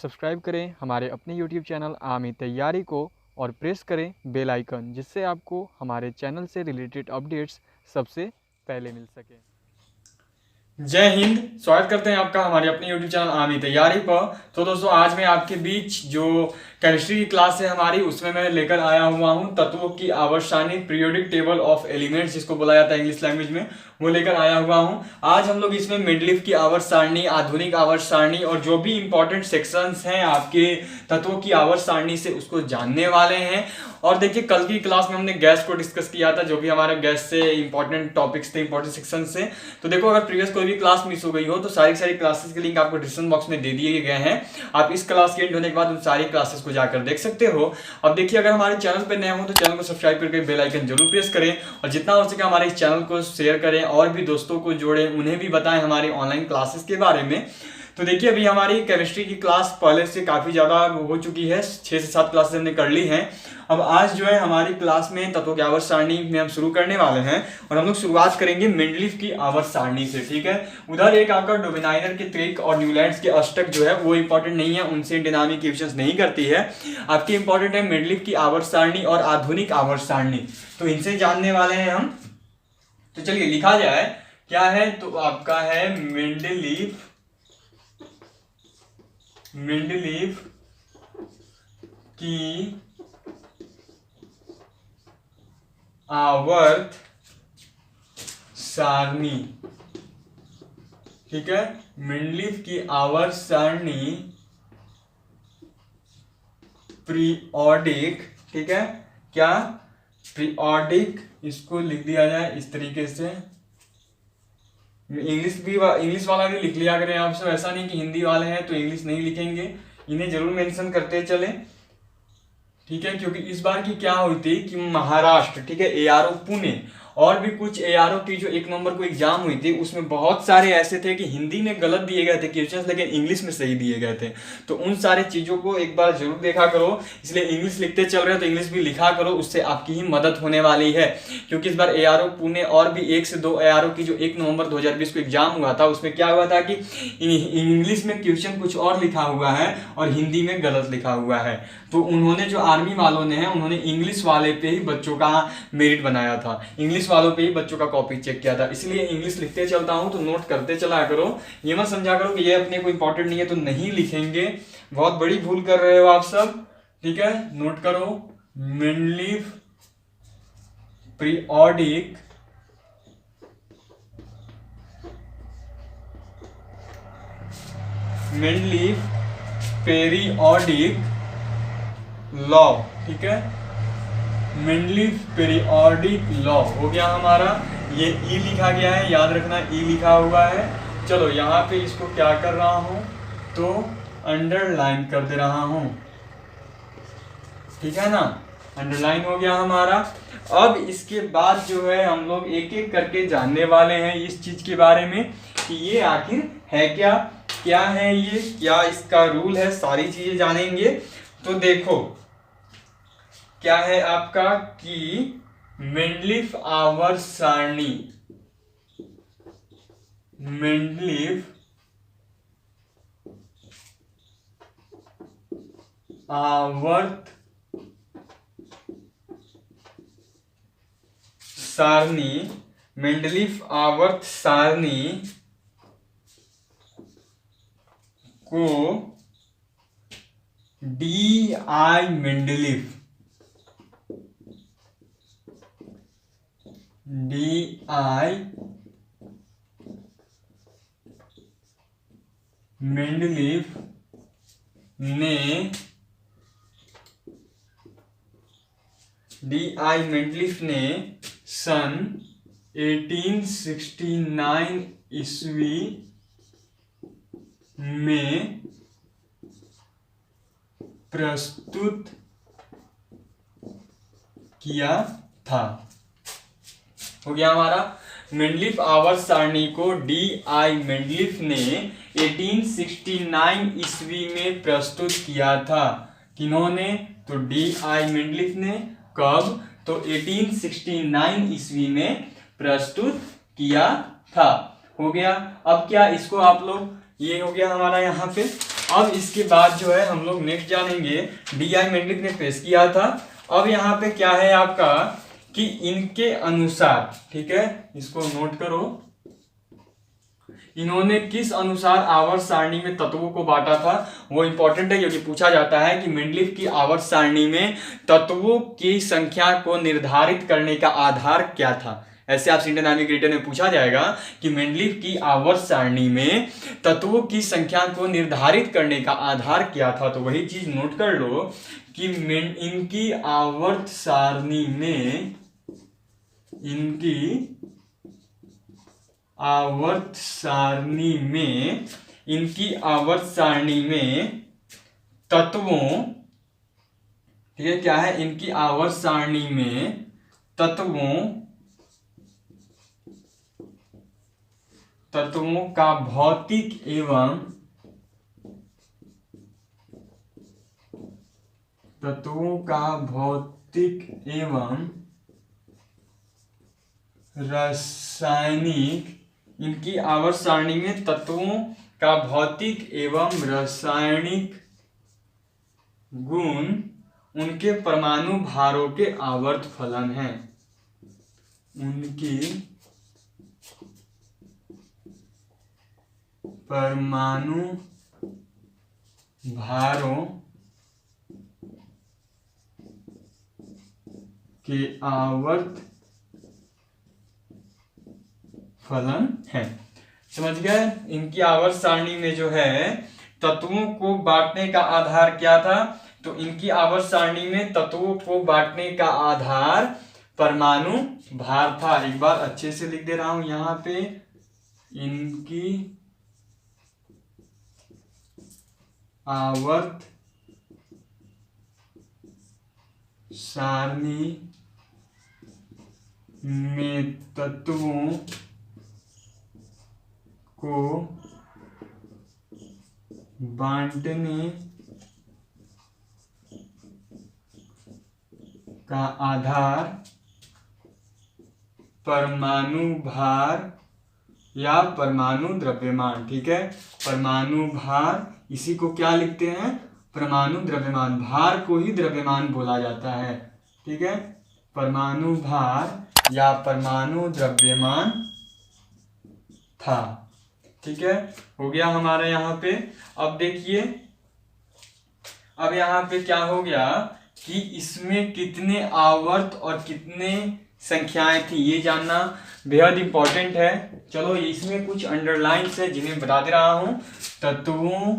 Subscribe करें हमारे अपने YouTube चैनल आमी तैयारी को और प्रेस करें बेल आइकन, जिससे आपको हमारे चैनल से रिलेटेड अपडेट्स सबसे पहले मिल सके। जय हिंद। स्वागत करते हैं आपका हमारे अपने YouTube चैनल आमी तैयारी पर। तो दोस्तों, आज मैं आपके बीच जो केमिस्ट्री की क्लास है हमारी, उसमें मैं लेकर आया हुआ हूं तत्वों की आवर्त सारणी, पीरियोडिक टेबल ऑफ एलिमेंट्स जिसको बोला जाता है इंग्लिश लैंग्वेज में, वो लेकर आया हुआ हूं। आज हम लोग इसमें मेंडलीव की आवर्त सारणी, आधुनिक आवर्त सारणी और जो भी इंपॉर्टेंट सेक्शंस हैं आपके तत्वों की आवर्त सारणी से उसको जानने वाले हैं। और देखिए, कल की क्लास में हमने गैस को डिस्कस किया था, जो भी हमारे गैस से इंपॉर्टेंट टॉपिक्स थे, इंपॉर्टेंट सेक्शन से। तो देखो, अगर प्रीवियस कोई भी क्लास मिस हो गई हो तो सारी क्लासेस के लिंक आपको डिस्क्रिप्शन बॉक्स में दे दिए गए हैं। आप इस क्लास के एंड होने के बाद उन सारी क्लासेस को जाकर देख सकते हो। अब देखिए, अगर हमारे चैनल पर नए हो तो चैनल को सब्सक्राइब करके बेल आइकन जरूर प्रेस करें और जितना हो सके हमारे इस चैनल को शेयर करें और भी दोस्तों को जोड़ें, उन्हें भी बताएं हमारी ऑनलाइन क्लासेस के बारे में। तो देखिए, अभी हमारी केमिस्ट्री की क्लास पहले से काफ़ी ज़्यादा हो चुकी है, 6 से 7 क्लासेस हमने कर ली हैं। अब आज जो है हमारी क्लास में तत्वों की आवर्त सारणी में हम शुरू करने वाले हैं और हम लोग शुरुआत करेंगे मेंडलीव की आवर्त सारणी से, ठीक है। उधर एक आपका डोमिनाइनर के त्रिक और न्यूलैंड्स के अष्टक जो है वो इंपॉर्टेंट नहीं है, उनसे डायनामिक इक्वेशंस नहीं करती है। आपकी इंपॉर्टेंट है मेंडलीव की आवर्त सारणी और आधुनिक आवर्त सारणी, तो इनसे जानने वाले हैं हम। तो चलिए लिखा जाए, क्या है तो आपका है मेंडलीव की आवर्त सारणी, ठीक है। मेंडलीव की आवर्त सारणी पीरियोडिक, ठीक है। क्या पीरियोडिक, इसको लिख दिया जाए इस तरीके से। इंग्लिश वाला भी लिख लिया करें आप सब, ऐसा नहीं कि हिंदी वाले हैं तो इंग्लिश नहीं लिखेंगे, इन्हें जरूर मेंशन करते चले, ठीक है। क्योंकि इस बार की क्या हुई थी कि महाराष्ट्र, ठीक है, एआरओ पुणे और भी कुछ एआरओ की जो 1 नंबर को एग्जाम हुई थी, उसमें बहुत सारे ऐसे थे कि हिंदी में गलत दिए गए थे क्वेश्चंस, लेकिन इंग्लिश में सही दिए गए थे। तो उन सारी चीजों को एक बार जरूर देखा करो, इसलिए इंग्लिश लिखते चल रहे हो तो इंग्लिश भी लिखा करो, उससे आपकी ही मदद होने वाली है। क्योंकि इस बार एआरओ पुणे और भी 1 से 2 एआरओ की जो 1 नवंबर 2020 को एग्जाम हुआ था, उसमें क्या हुआ था कि इंग्लिश में क्वेश्चन कुछ और लिखा हुआ है और हिंदी में गलत लिखा हुआ है। तो उन्होंने, जो आर्मी वालों ने है, उन्होंने इंग्लिश वाले पे ही बच्चों का मेरिट बनाया था, इंग्लिश वालों पे ही बच्चों का कॉपी चेक किया था। इसलिए इंग्लिश लिखते चलता हूं तो नोट करते चला करो, ये मत समझा करो कि ये अपने को इंपॉर्टेंट नहीं है तो नहीं लिखेंगे, बहुत बड़ी भूल कर रहे हो आप सब, ठीक है। नोट करो, मेंडलीव पीरियोडिक लॉ, ठीक है। मेंडलीव पीरियोडिक लॉ हो गया हमारा। ये ई लिखा गया है, याद रखना ई लिखा हुआ है। चलो यहाँ पे इसको क्या कर रहा हूं तो अंडरलाइन कर दे रहा हूं, ठीक है ना, अंडरलाइन हो गया हमारा। अब इसके बाद जो है हम लोग एक एक करके जानने वाले हैं इस चीज के बारे में कि ये आखिर है क्या, क्या है ये, क्या इसका रूल है, सारी चीजें जानेंगे। तो देखो, क्या है आपका कि मेंडलीव आवर्त सारणी, मेंडलीव आवर्त सारणी, मेंडलीव आवर्त सारणी को डी.आई. Mendeleev, DI. मेंडलीव ने सन 1869 ईस्वी में प्रस्तुत किया था। हो गया हमारा। मेंडलीव आवर्त सारणी को डी.आई. मेंडलीव ने 1869 ईस्वी में प्रस्तुत किया था। किन्होंने? तो डी.आई. मेंडलीव ने। कब? तो 1869 ईस्वी में प्रस्तुत किया था। हो गया। अब क्या इसको आप लोग, ये हो गया हमारा यहाँ पे। अब इसके बाद जो है हम लोग नेक्स्ट जानेंगे डी.आई. मेंडलिफ ने पेश किया था। अब यहाँ पे क्या है आपका कि इनके अनुसार, ठीक है, इसको नोट करो, इन्होंने किस अनुसार आवर्त सारणी में तत्वों को बांटा था। वो इंपॉर्टेंट है क्योंकि पूछा जाता है कि मेंडलीफ की आवर्त सारणी में तत्वों की संख्या को निर्धारित करने का आधार क्या था। ऐसे आपसे इंडियन आर्मी ग्रेटर में पूछा जाएगा कि मेंडलीफ की आवर्त सारणी में तत्वों की संख्या को निर्धारित करने का आधार क्या था। तो वही चीज नोट कर लो कि इनकी आवर्त सारणी में, इनकी आवर्त सारणी में, इनकी आवर्त सारणी में तत्वों, ठीक है, क्या है, इनकी आवर्त सारणी में तत्वों का भौतिक एवं रासायनिक, इनकी आवर्त सारणी में तत्वों का भौतिक एवं रासायनिक गुण उनके परमाणु भारों के आवर्त फलन हैं। उनकी परमाणु भारों के आवर्त फलन है। समझ गए। इनकी आवर्त सारणी में जो है तत्वों को बांटने का आधार क्या था। तो इनकी आवर्त सारणी में तत्वों को बांटने का आधार परमाणु भार था। एक बार अच्छे से लिख दे रहा हूं यहां पे, इनकी आवर्त सारणी में तत्वों को बांटने का आधार परमाणु भार या परमाणु द्रव्यमान। ठीक है, परमाणु भार, इसी को क्या लिखते हैं, परमाणु द्रव्यमान। भार को ही द्रव्यमान बोला जाता है। ठीक है, परमाणु भार या परमाणु द्रव्यमान था। ठीक है, हो गया हमारे यहाँ पे। अब देखिए, अब यहाँ पे क्या हो गया कि इसमें कितने आवर्त और कितने संख्याएं थी, ये जानना बेहद इंपॉर्टेंट है। चलो, इसमें कुछ अंडरलाइंस है जिन्हें बता दे रहा हूं। तत्वों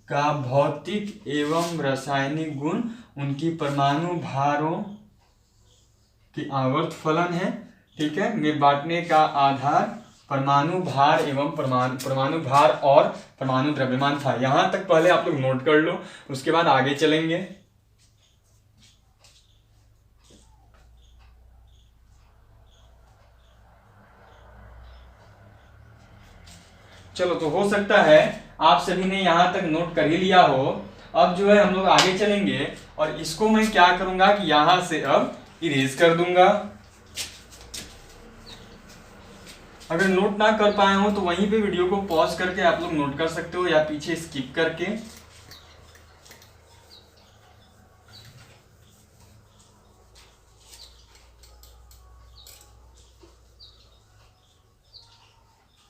का भौतिक एवं रासायनिक गुण उनकी परमाणु भारों की आवर्त फलन है। ठीक है, में बांटने का आधार परमाणु भार एवं परमाणु भार और परमाणु द्रव्यमान था। यहां तक पहले आप लोग नोट कर लो, उसके बाद आगे चलेंगे। चलो, तो हो सकता है आप सभी ने यहां तक नोट कर ही लिया हो। अब जो है हम लोग आगे चलेंगे और इसको मैं क्या करूंगा कि यहां से अब इरेज कर दूंगा। अगर नोट ना कर पाए हो तो वहीं पे वीडियो को पॉज करके आप लोग नोट कर सकते हो या पीछे स्किप करके।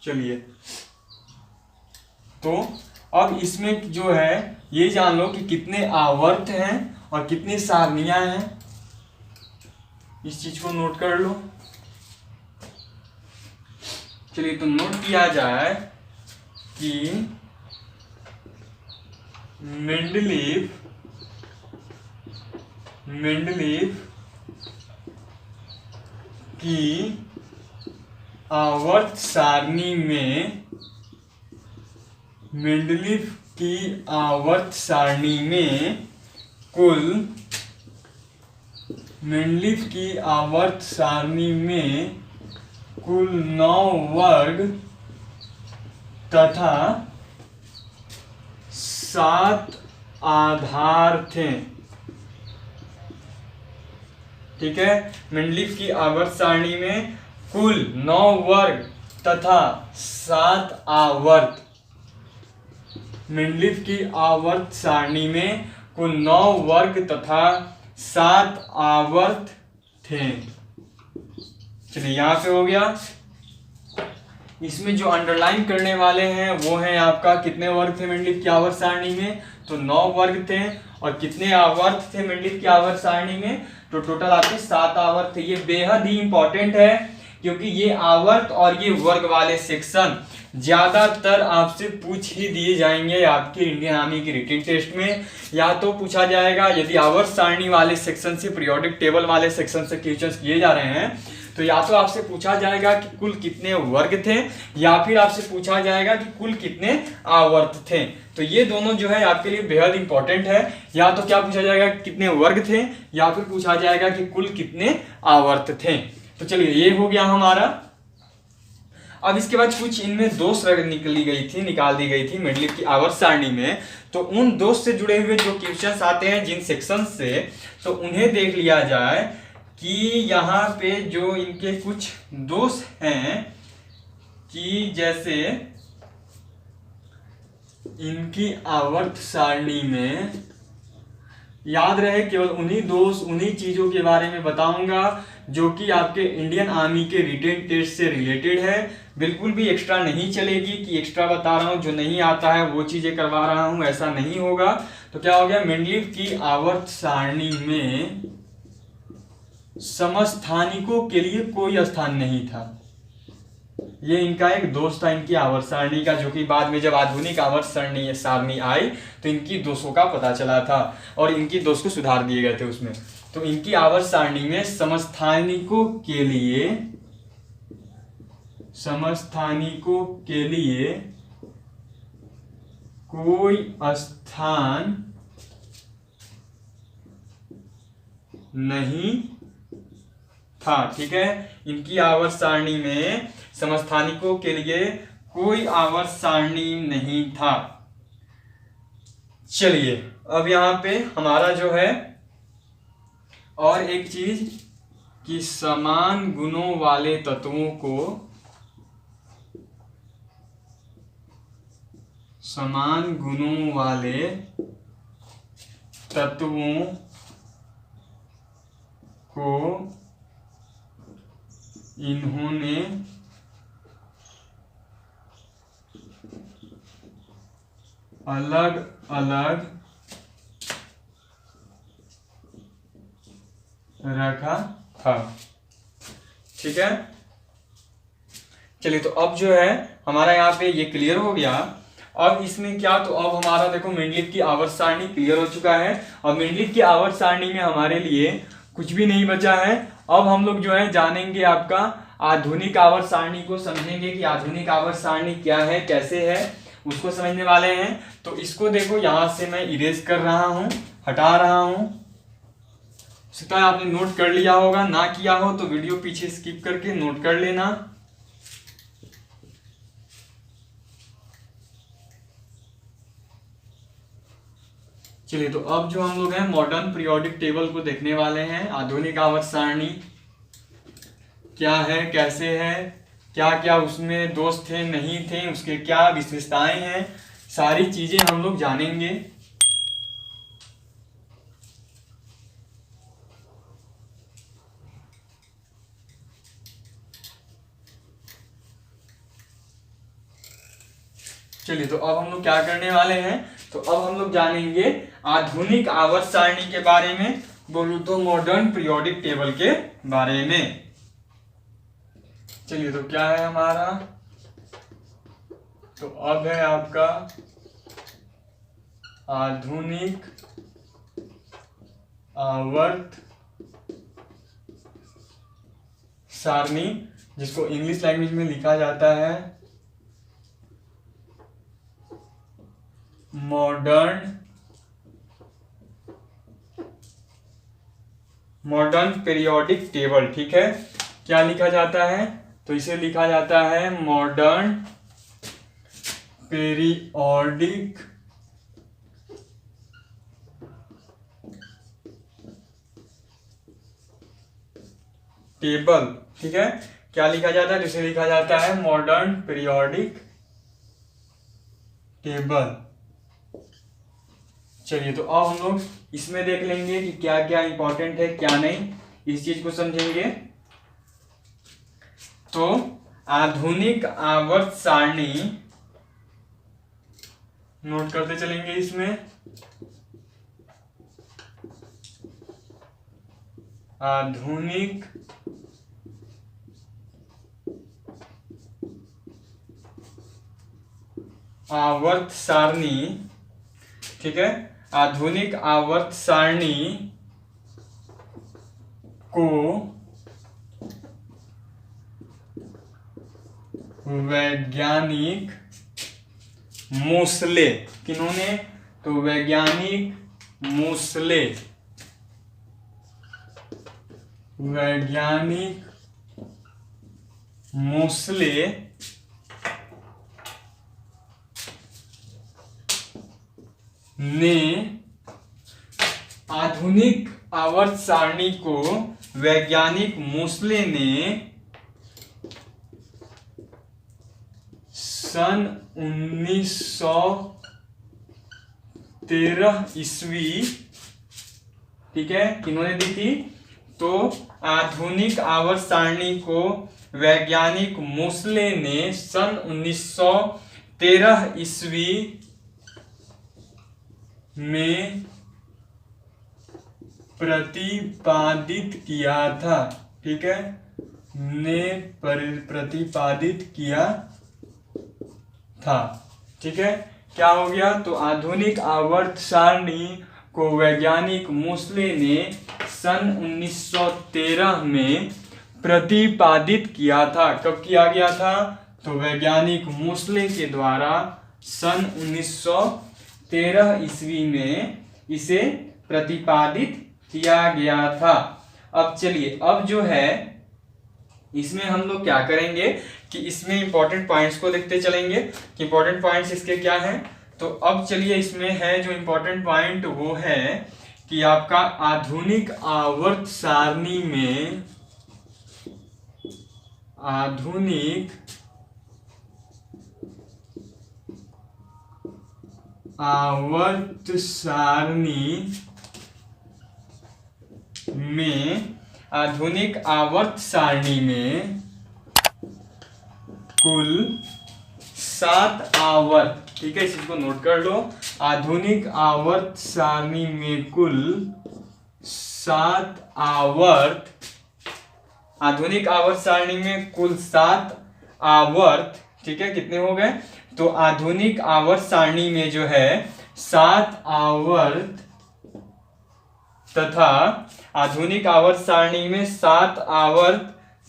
चलिए, तो अब इसमें जो है ये जान लो कि कितने आवर्त हैं और कितनी सारणियां हैं। इस चीज को नोट कर लो। चलिए, तो नोट किया जाए कि मेंडलीफ की आवर्त सारणी में, मेंडलीफ की आवर्त सारणी में कुल, मेंडलीफ की आवर्त सारणी में कुल 9 वर्ग तथा 7 आधार थे। ठीक है, मेंडलीफ की आवर्त सारणी में कुल 9 वर्ग तथा 7 आवर्त मेंडलीफ की आवर्त सारणी में कुल 9 वर्ग तथा 7 आवर्त थे। चलिए यहाँ पे हो गया। इसमें जो अंडरलाइन करने वाले हैं वो है आपका कितने वर्ग थे मेंडलीफ की आवर्त सारणी में, तो 9 वर्ग थे। और कितने आवर्त थे मेंडलीफ की आवर्त सारणी में, तो टोटल आपके 7 आवर्त थे। ये बेहद ही इंपॉर्टेंट है क्योंकि ये आवर्त और ये वर्ग वाले सेक्शन ज्यादातर आपसे पूछ ही दिए जाएंगे आपके इंडियन आर्मी की रिटन टेस्ट में। या तो पूछा जाएगा यदि आवर्त सारणी वाले सेक्शन से, पीरियोडिक टेबल वाले सेक्शन से क्वेश्चंस किए जा रहे हैं, तो या तो आपसे पूछा जाएगा कि कुल कितने वर्ग थे, या फिर आपसे पूछा जाएगा कि कुल कितने आवर्त थे। तो ये दोनों जो है आपके लिए बेहद इंपॉर्टेंट है। या तो क्या पूछा जाएगा कितने वर्ग थे, या फिर पूछा जाएगा कि कुल कितने आवर्त थे। तो चलिए ये हो गया हमारा। अब इसके बाद कुछ इनमें दोष निकाल दी गई थी मेंडलीफ की आवर्त सारणी में। तो उन दोष से जुड़े हुए जो क्वेश्चंस आते हैं जिन सेक्शन से, तो उन्हें देख लिया जाए कि यहाँ पे जो इनके कुछ दोष हैं कि जैसे इनकी आवर्त सारणी में, याद रहे केवल उन्हीं दोष, उन्हीं चीजों के बारे में बताऊंगा जो कि आपके इंडियन आर्मी के रिटेन टेस्ट से रिलेटेड है। बिल्कुल भी एक्स्ट्रा नहीं चलेगी कि एक्स्ट्रा बता रहा हूं, जो नहीं आता है वो चीजें करवा रहा हूं, ऐसा नहीं होगा। तो क्या हो गया, मेंडलीफ की आवर्त सारणी में समस्थानिकों के लिए कोई स्थान नहीं था। ये इनका एक दोष था इनकी आवर्त सारणी का, जो कि बाद में जब आधुनिक आवर्त सारणी आई तो इनकी दोषों का पता चला था और इनकी दोष को सुधार दिए गए थे उसमें। तो इनकी आवर्त सारणी में समस्थानिकों के लिए कोई स्थान नहीं था। ठीक है, इनकी आवर्त सारणी में समस्थानिकों के लिए कोई आवर्त सारणी नहीं था। चलिए अब यहां पे हमारा जो है और एक चीज कि समान गुणों वाले तत्वों को इन्होंने अलग अलग रखा था। ठीक है, चलिए तो अब जो है हमारा यहाँ पे ये क्लियर हो गया। अब इसमें क्या, तो अब हमारा देखो मेंडलीफ की आवर्त सारणी क्लियर हो चुका है। और मेंडलीफ की आवर्त सारणी में हमारे लिए कुछ भी नहीं बचा है। अब हम लोग जो है जानेंगे आपका आधुनिक आवर्त सारणी को, समझेंगे कि आधुनिक आवर्त सारणी क्या है, कैसे है, उसको समझने वाले हैं। तो इसको देखो यहां से मैं इरेज कर रहा हूं, हटा रहा हूं। सकता है आपने नोट कर लिया होगा, ना किया हो तो वीडियो पीछे स्किप करके नोट कर लेना। चलिए तो अब जो हम लोग हैं मॉडर्न पीरियोडिक टेबल को देखने वाले हैं। आधुनिक आवर्त सारणी क्या है, कैसे है, क्या क्या उसमें दोष थे, नहीं थे, उसके क्या विशेषताएं हैं, सारी चीजें हम लोग जानेंगे। चलिए तो अब हम लोग क्या करने वाले हैं, तो अब हम लोग जानेंगे आधुनिक आवर्त सारणी के बारे में, बोलूं तो मॉडर्न पीरियोडिक टेबल के बारे में। चलिए तो क्या है हमारा, तो अब है आपका आधुनिक आवर्त सारणी, जिसको इंग्लिश लैंग्वेज में लिखा जाता है मॉडर्न पीरियोडिक टेबल। ठीक है, क्या लिखा जाता है, तो इसे लिखा जाता है मॉडर्न पीरियोडिक टेबल। ठीक है, क्या लिखा जाता है, जिसे लिखा जाता है मॉडर्न पीरियोडिक टेबल। चलिए तो अब हम लोग इसमें देख लेंगे कि क्या क्या इंपॉर्टेंट है क्या नहीं, इस चीज को समझेंगे। तो आधुनिक आवर्त सारणी नोट करते चलेंगे इसमें। आधुनिक आवर्त सारणी, ठीक है, आधुनिक आवर्त सारणी को वैज्ञानिक मोसले, किन्होंने, तो वैज्ञानिक मोसले, वैज्ञानिक मोसले ने आधुनिक आवर्त सारणी को वैज्ञानिक मोसले ने सन 1913 ईस्वी, ठीक है, किन्होंने दी थी, तो आधुनिक आवर्त सारणी को वैज्ञानिक मोसले ने सन 1913 ईस्वी में प्रतिपादित किया था, ठीक है, ने प्रतिपादित किया था, ठीक है। क्या हो गया, तो आधुनिक आवर्त सारणी को वैज्ञानिक मोसले ने सन 1913 में प्रतिपादित किया था। कब किया गया था, तो वैज्ञानिक मोसले के द्वारा सन 1913 ईस्वी में इसे प्रतिपादित किया गया था। अब चलिए, अब जो है इसमें हम लोग क्या करेंगे कि इसमें इंपॉर्टेंट पॉइंट्स को लिखते चलेंगे कि इंपॉर्टेंट पॉइंट्स इसके क्या हैं। तो अब चलिए, इसमें है जो इंपॉर्टेंट पॉइंट वो है कि आपका आधुनिक आवर्त सारणी में, आधुनिक आवर्त सारणी में, आधुनिक आवर्त सारणी में कुल 7 आवर्त, ठीक है, इस चीज को नोट कर लो। आधुनिक आवर्त सारणी में कुल 7 आवर्त, आधुनिक आवर्त सारणी में कुल 7 आवर्त, ठीक है, कितने हो गए, तो आधुनिक आवर्त सारणी में जो है 7 आवर्त तथा आधुनिक आवर्त सारणी में 7 आवर्त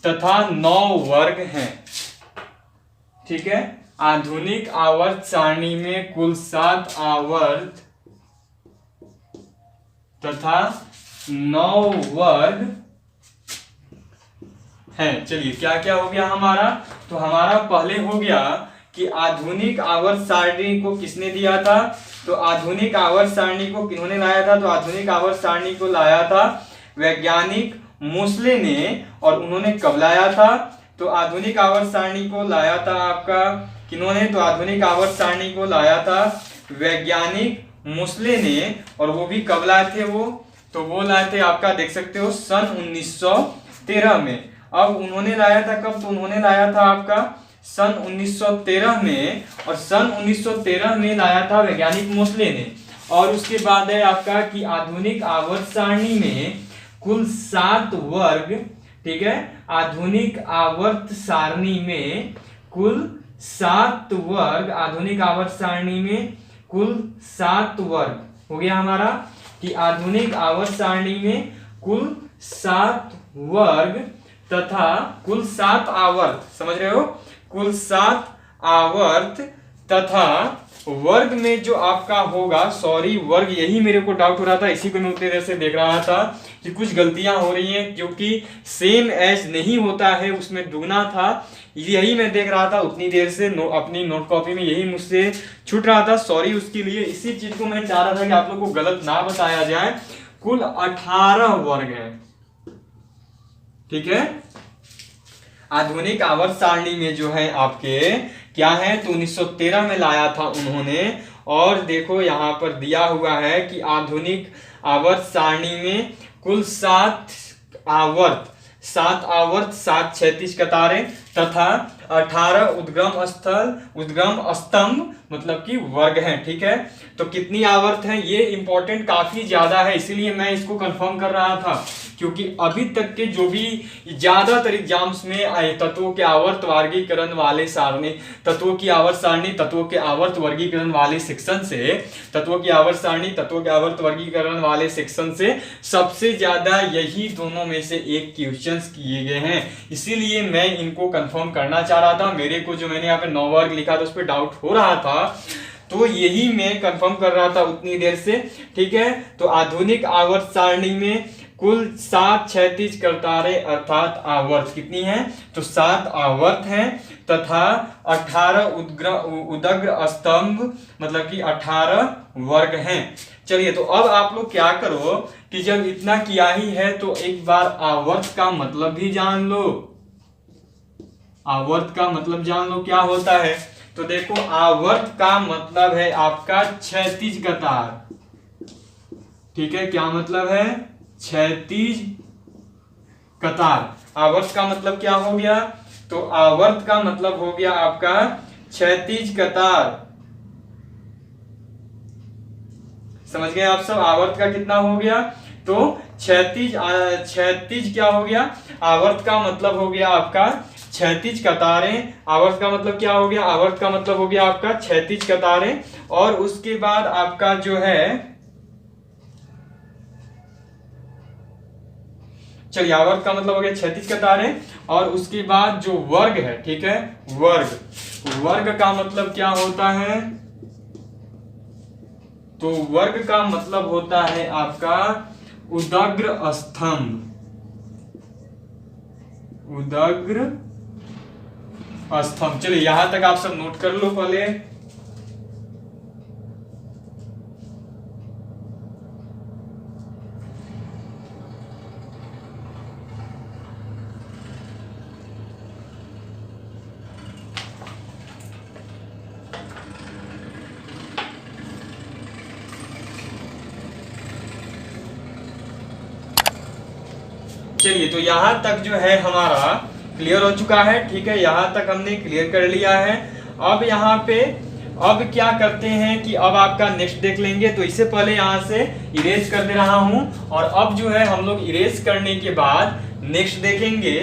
तथा 9 वर्ग हैं, ठीक है। आधुनिक आवर्त सारणी में कुल 7 आवर्त तथा 9 वर्ग हैं। चलिए, क्या क्या हो गया हमारा, तो हमारा पहले हो गया कि आधुनिक आवर्त सारणी को किसने दिया था, तो आधुनिक आवर्त सारणी को किन्होंने लाया था, तो आधुनिक आवर्त सारणी को लाया था वैज्ञानिक मोसले ने। और उन्होंने कब लाया था, तो आधुनिक आवर्त सारणी को लाया था आपका किन्होंने, तो आधुनिक आवर्त सारणी को लाया था वैज्ञानिक मोसले ने। और वो भी कब लाए थे वो, तो वो लाए थे आपका देख सकते हो सन 1913 में। अब उन्होंने लाया था कब, तो उन्होंने लाया था आपका सन 1913 में, और सन 1913 में लाया था वैज्ञानिक मोसले ने। और उसके बाद है आपका कि आधुनिक आवर्त सारणी में कुल 7 वर्ग, ठीक है, आधुनिक आवर्त सारणी में कुल 7 वर्ग, आधुनिक आवर्त सारणी में कुल 7 वर्ग हो गया हमारा कि आधुनिक आवर्त सारणी में कुल 7 वर्ग तथा कुल 7 आवर्त, समझ रहे हो, कुल 7 आवर्त तथा वर्ग में जो आपका होगा, सॉरी वर्ग, यही मेरे को डाउट हो रहा था, इसी को मैं उतनी देर से देख रहा था कि कुछ गलतियां हो रही हैं क्योंकि सेम एज नहीं होता है, उसमें दुगना था, यही मैं देख रहा था उतनी देर से अपनी नोट कॉपी में, यही मुझसे छूट रहा था, सॉरी उसके लिए। इसी चीज को मैं चाह रहा था कि आप लोग को गलत ना बताया जाए। कुल 18 वर्ग है, ठीक है। आधुनिक आवर्त सारणी में जो है आपके क्या है, तो 1913 में लाया था उन्होंने, और देखो यहाँ पर दिया हुआ है कि आधुनिक आवर्त सारणी में कुल 7 आवर्त 7 क्षैतिज कतारें तथा 18 उद्गम स्तंभ मतलब कि वर्ग हैं। ठीक है, तो कितनी आवर्त है ये इंपॉर्टेंट काफी ज्यादा है, इसीलिए मैं इसको कंफर्म कर रहा था, क्योंकि अभी तक के जो भी ज्यादातर एग्जाम्स में आए तत्वों के आवर्त वर्गीकरण वाले सारणी, तत्वों की आवर्त सारणी, तत्वों के आवर्त वर्गीकरण वाले सेक्शन से, तत्वों की आवर्त सारणी, तत्वों के आवर्त वर्गीकरण वाले सेक्शन से सबसे ज्यादा यही दोनों में से एक क्वेश्चंस किए गए हैं। इसीलिए मैं इनको कंफर्म करना चाह रहा था। मेरे को जो मैंने यहाँ पे 9 वर्ग लिखा था उस पर डाउट हो रहा था, तो यही मैं कंफर्म कर रहा था उतनी देर से। ठीक है, तो आधुनिक आवर्त सारणी में कुल 7 क्षैतिज कतारें अर्थात आवर्त कितनी है, तो 7 आवर्त हैं तथा 18 उदग्र स्तंभ मतलब कि 18 वर्ग हैं। चलिए, तो अब आप लोग क्या करो कि जब इतना किया ही है तो एक बार आवर्त का मतलब भी जान लो। आवर्त का मतलब जान लो क्या होता है। तो देखो, आवर्त का मतलब है आपका क्षैतिज कतार। ठीक है, क्या मतलब है, क्षैतिज कतार। आवर्त का मतलब क्या हो गया, तो आवर्त का मतलब हो गया आपका क्षैतिज कतार। समझ गए आप सब, आवर्त का कितना हो गया, तो क्षैतिज क्या हो गया, आवर्त का मतलब हो गया आपका क्षैतिज कतारें। आवर्त का मतलब क्या हो गया, आवर्त का मतलब हो गया आपका क्षैतिज कतारें। और उसके बाद आपका जो है, चलिए, आवर्त का मतलब हो गया क्षैतिज कतारें, और उसके बाद जो वर्ग है, ठीक है, वर्ग का मतलब क्या होता है, तो वर्ग का मतलब होता है आपका उदग्र स्तंभ। उदग्र स्तंभ। चलिए, यहां तक आप सब नोट कर लो पहले। चलिए, तो यहां तक जो है हमारा क्लियर हो चुका है। ठीक है, यहां तक हमने क्लियर कर लिया है। अब यहाँ पे अब क्या करते हैं कि अब आपका नेक्स्ट देख लेंगे। तो इससे पहले यहाँ से इरेज कर दे रहा हूं, और अब जो है हम लोग इरेज करने के बाद नेक्स्ट देखेंगे।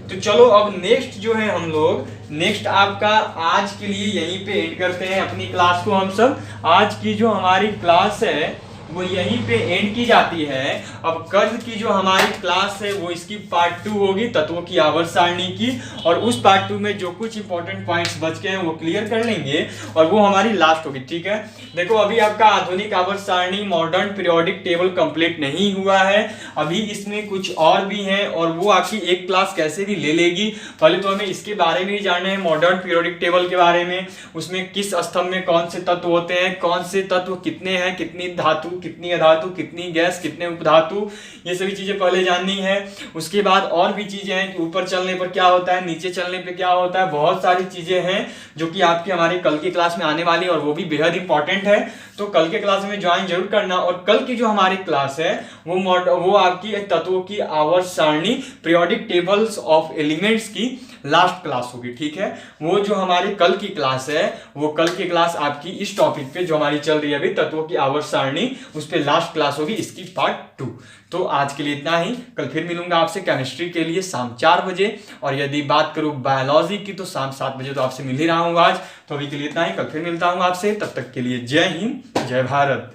तो चलो, अब नेक्स्ट जो है हम लोग नेक्स्ट आपका आज के लिए यहीं पे एंड करते हैं अपनी क्लास को। हम सब आज की जो हमारी क्लास है वो यहीं पे एंड की जाती है। अब कल की जो हमारी क्लास है वो इसकी पार्ट 2 होगी, तत्वों की आवर्त सारणी की, और उस पार्ट 2 में जो कुछ इंपॉर्टेंट पॉइंट्स बच गए हैं वो क्लियर कर लेंगे, और वो हमारी लास्ट होगी। ठीक है, देखो, अभी आपका आधुनिक आवर्त सारणी मॉडर्न पीरियोडिक टेबल कंप्लीट नहीं हुआ है, अभी इसमें कुछ और भी हैं, और वो आपकी एक क्लास कैसे भी ले लेगी। पहले तो हमें इसके बारे में ही जानना है, मॉडर्न पीरियोडिक टेबल के बारे में, उसमें किस स्तंभ में कौन से तत्व होते हैं, कौन से तत्व कितने हैं, कितनी धातु, कितनी अधातु, कितनी गैस, कितने उपधातु, ये सभी चीजें पहले जाननी है। उसके बाद और भी चीजें हैं कि ऊपर चलने पर क्या होता है, नीचे चलने पर क्या होता है, बहुत सारी चीजें हैं जो कि आपकी हमारी कल की क्लास में आने वाली है, और वो भी बेहद इंपॉर्टेंट है। तो कल के क्लास में ज्वाइन जरूर करना। और कल की जो हमारी क्लास है वो आपकी तत्वों की आवर्त सारणी पीरियोडिक टेबल्स ऑफ एलिमेंट्स की लास्ट क्लास होगी। ठीक है, वो जो हमारी कल की क्लास है, वो कल की क्लास आपकी इस टॉपिक पे जो हमारी चल रही है अभी तत्वों की आवर्त सारणी, उस पे लास्ट क्लास होगी, इसकी पार्ट 2। तो आज के लिए इतना ही, कल फिर मिलूंगा आपसे केमिस्ट्री के लिए शाम 4 बजे, और यदि बात करूं बायोलॉजी की तो शाम 7 बजे तो आपसे मिल ही रहा हूं आज। तो अभी के लिए इतना ही, कल फिर मिलता हूं आपसे, तब तक के लिए जय हिंद, जय भारत।